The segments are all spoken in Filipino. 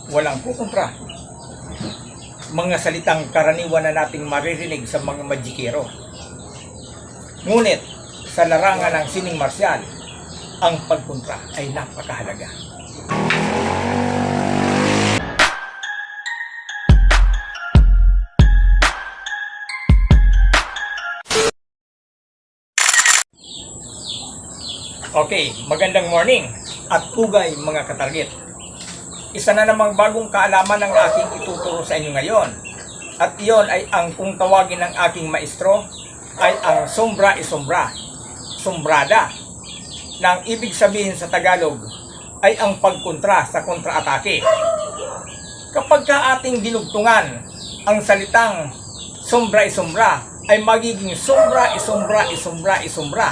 walang kukontra. Mga salitang karaniwan na nating maririnig sa mga magikero. Ngunit, sa larangan ng sining marsyal, ang pagkontra ay napakahalaga. Okay, magandang morning at pugay mga katarget. Isa na namang bagong kaalaman ang aking ituturo sa inyo ngayon. At iyon ay ang kung tawagin ng aking maestro ay ang sombra e sombra, sombrada. Na ang ibig sabihin sa Tagalog ay ang pagkontra sa kontra-atake. Kapag ka ating dinugtungan ang salitang sombra e sombra ay magiging sombra e sombra e sombra e sombra.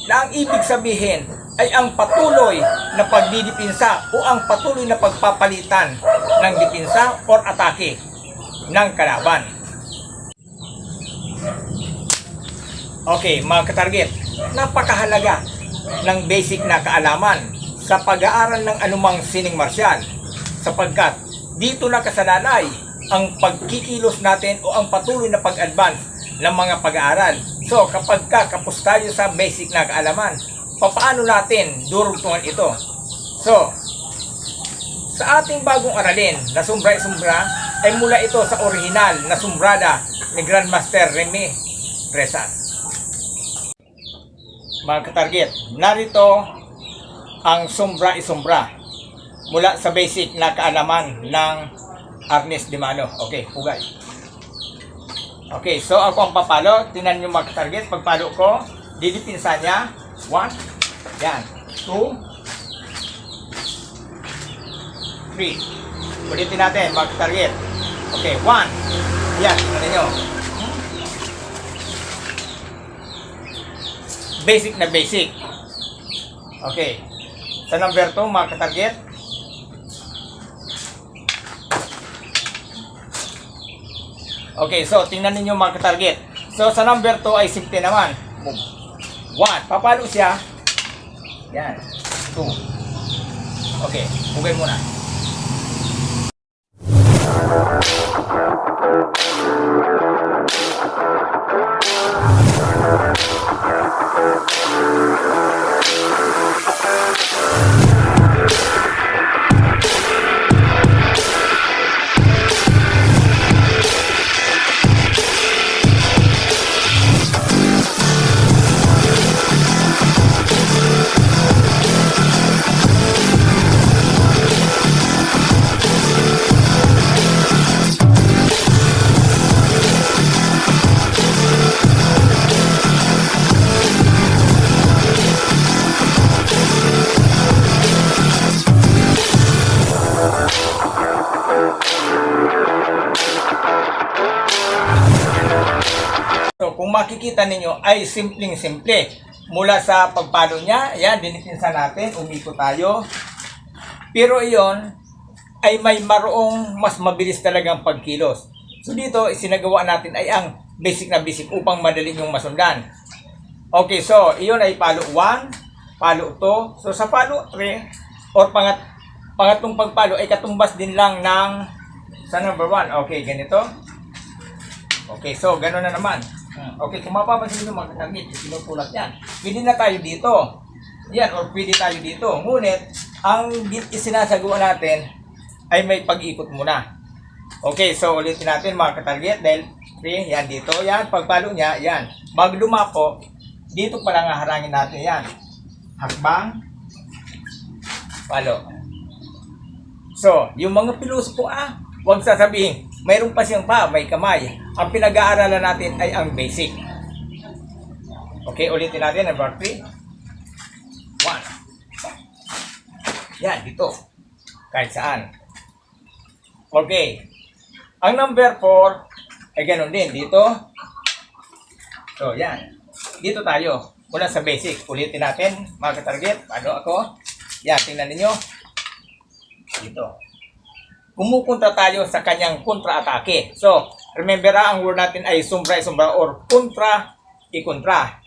Na ang ibig sabihin ay ang patuloy na pagdidipinsa o ang patuloy na pagpapalitan ng dipinsa or atake ng kalaban. Okay, mga katarget, napakahalaga ng basic na kaalaman sa pag-aaral ng anumang sining marsyal sapagkat dito nakasalalay ang pagkikilos natin o ang patuloy na pag-advance ng mga pag-aaral. So, kapag kapos tayo sa basic na kaalaman, paano natin durugtungan ito? So, sa ating bagong aralin na sombra e sombra ay mula ito sa orihinal na sombrada ni Grandmaster Remy Presas. Mga katarget, narito ang sombra e sombra mula sa basic na kaalaman ng Ernest de Mano. Okay, pugay. Okay, so ako ang papalo. Tingnan nyo mga target. Pagpalo ko, didipinsa niya. 1, yan. 2, 3. Ulitin natin mga target. Okay, 1. Yan, tingnan nyo. Basic na basic. Okay. Sa number 2 mga target. Okay, so tingnan niyo mga ka-target. So sa number 2 ay simple naman. 1, papalo siya. Yan. 2. Okay, bugay muna. So, kung makikita ninyo ay simpleng-simple. Mula sa pagpalo niya, ayan, dinipinsa natin, umiko tayo. Pero iyon ay may maroong mas mabilis talagang pagkilos. So, dito, isinagawa natin ay ang basic na basic upang madali yung masundan. Okay, so, iyon ay palo 1, palo 2. So, sa palo 3, or pangatlong pagpalo ay katumbas din lang ng sa number 1. Okay, ganito. Okay, so, gano'n na naman. Okay, kung mapapansin nyo mga katarget, sinupulat yan. Pwede na tayo dito. Yan, or pwede tayo dito. Ngunit, ang isinasagawa natin ay may pag-ikot muna. Okay, so ulitin natin mga katarget. Dahil 3, yan dito. Yan, pagpalo niya, yan. Bago lumako, dito pa lang haharangin natin yan. Hakbang, palo. So, yung mga pilosopo huwag sasabihin, mayroon pa siyang pa, may kamay. Ang pinag-aaralan natin ay ang basic. Okay, ulitin natin. Number 3. 1. Yan, dito. Kahit saan. Okay. Ang number 4 ay ganun din. Dito. So, yan. Dito tayo. Mula sa basic. Ulitin natin, mga ka-target. Ano ako? Yan, tingnan ninyo. Dito. Kumukontra tayo sa kanyang kontra-atake. So, remember ang word natin ay sombra or kontra-i-kontra.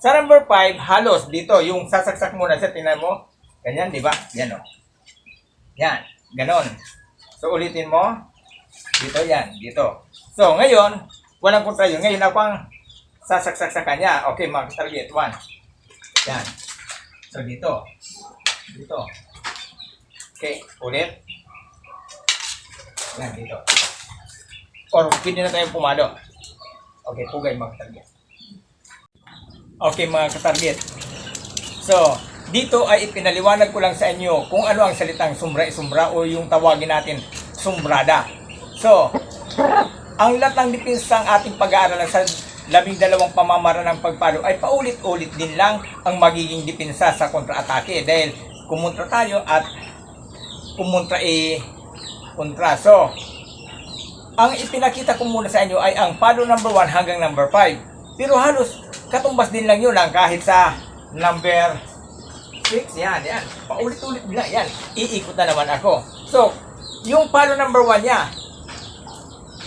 Sa number 5, halos dito, yung sasaksak muna siya, tingnan mo. Ganyan, di ba? Yan o. Yan, ganon. So, ulitin mo. Dito yan, dito. So, ngayon, walang kontra yun. Ngayon, ako ang sasaksak sa kanya. Okay, mag-target. 1. Yan. So, dito. Dito. Okay, ulit. Yan, dito. Or, pwede na tayong pumalo. Okay, pugay mag-target. Okay, mga katarget. So, dito ay ipinaliwanag ko lang sa inyo kung ano ang salitang sumbra o yung tawagin natin sumbrada. So, ang lahat ng depensa ang ating pag-aaralan sa 12 pamamaraan ng pagpalo ay paulit-ulit din lang ang magiging depensa sa kontra-atake dahil kumontra tayo at kumontra kontra. So, ang ipinakita ko muna sa inyo ay ang palo number 1 hanggang number 5. Pero halos katumbas din lang yun kahit sa number 6. Yan. Paulit-ulit din lang. Yan. Iikot na naman ako. So, yung palo number 1 niya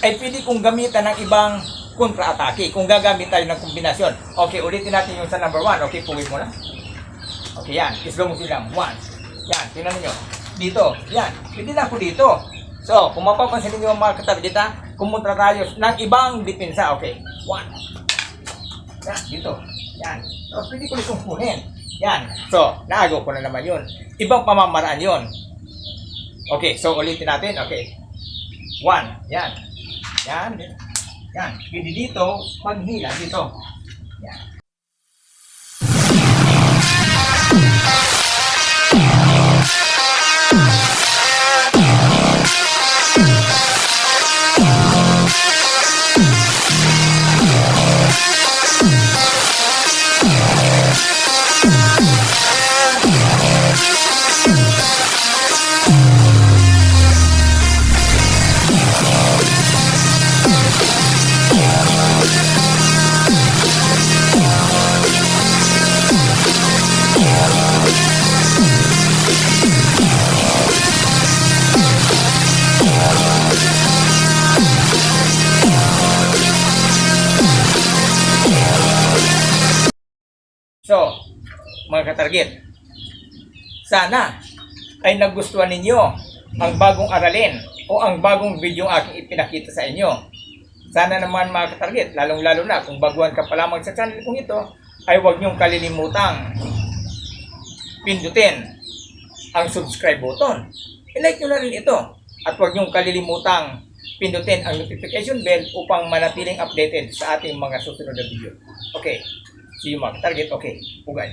ay pwede kong gamitan ng ibang kontra-atake kung gagamit tayo ng kombinasyon. Okay, ulitin natin yung sa number 1. Okay, pugin mo na. Okay, yan. Slow mo silang. 1. Yan, tingnan niyo. Dito. Yan. Pwede na ako dito. So, kung mapapansin niyo mga katabi dito, kumontra tayo ng ibang depensa. Okay. 1. Yan, dito. Yan. So, pwede ko itong kunin. Yan. So, naagaw ko na naman yun. Ibang pamamaraan yun. Okay, so ulitin natin. Okay. 1. Yan. Yan. Yan. Pwede dito, paghila dito. Yan. So, mga katarget, sana ay nagustuhan ninyo ang bagong aralin o ang bagong video aking ipinakita sa inyo. Sana naman mga katarget, lalong-lalo na kung baguhan ka pa lamang sa channel kong ito, ay huwag niyong kalilimutang pindutin ang subscribe button. I-like nyo na rin ito. At huwag niyong kalilimutang pindutin ang notification bell upang manatiling updated sa ating mga susunod na video. Okay. See you mga target. Okay. Pugay.